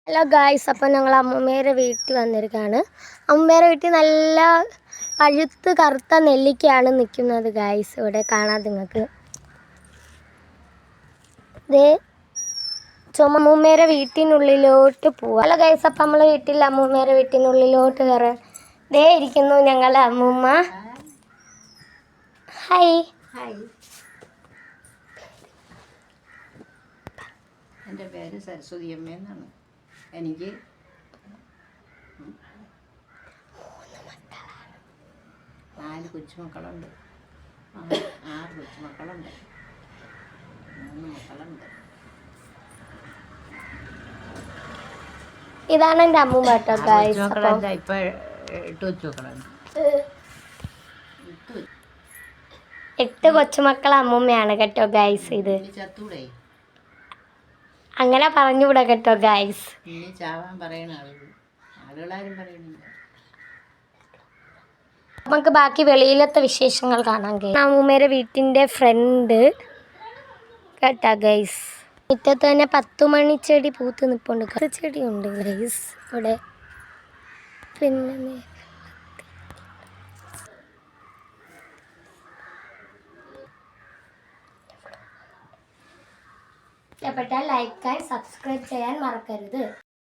Hello guys, അപ്പോൾ ഞങ്ങൾ അമ്മൂമ്മേരെ വീട്ടിൽ വന്നിരിക്കുകയാണ്. അമ്മൂമ്മേരെ വീട്ടിൽ നല്ല പഴുത്ത് കറുത്ത നെല്ലിക്കയാണ് നിൽക്കുന്നത് ഗായ്സ്. ഇവിടെ കാണാം നിങ്ങൾക്ക്. ഇതേ അമ്മൂമ്മേരെ വീട്ടിനുള്ളിലോട്ട് പോവാം. ഹലോ ഗായ്സ്, അപ്പം നമ്മൾ അമ്മൂമ്മേരെ വീട്ടിനുള്ളിലോട്ട് കയറാൻ ദേ ഇരിക്കുന്നു ഞങ്ങളുടെ അമ്മൂമ്മ. ഹായ്. എൻ്റെ പേര് സരസ്വതി അമ്മ എന്നാണ്. എനിക്ക് 4 കൊച്ചുമക്കളുണ്ട്. 6 കൊച്ചുമക്കളുണ്ട്. 3 മക്കളുണ്ട്. ഇതാണ് എൻ്റെ അമ്മൂമ്മ കേട്ടോ ഗായ്സ്. ഇപ്പം 8 കൊച്ചുമക്കളാണ്. 8 കൊച്ചുമക്കളെ അമ്മൂമ്മയാണ് കേട്ടോ ഗായ്സ്. ഇത് ചത്തൂടെ അങ്ങനെ പറഞ്ഞുകൂടാ കേട്ടോ ഗായ്സ്. ഇനി ചാവാൻ പറയണ ആളുകളാരും പറയുന്നില്ല. നമുക്ക് ബാക്കി വെളിയിലത്തെ വിശേഷങ്ങൾ കാണാൻ കഴിയും. അമ്മൂമ്മേരെ വീട്ടിൻ്റെ ഫ്രണ്ട് കേട്ടോ ഗൈസ്. മുറ്റത്ത് തന്നെ 10 മണിച്ചെടി പൂത്ത് നിൽപ്പുണ്ട്. ചെടിയുണ്ട് ഗൈസ് ഇവിടെ. പിന്നെ ഇഷ്ടപ്പെട്ടാൽ ലൈക്ക് ആൻഡ് സബ്സ്ക്രൈബ് ചെയ്യാൻ മറക്കരുത്.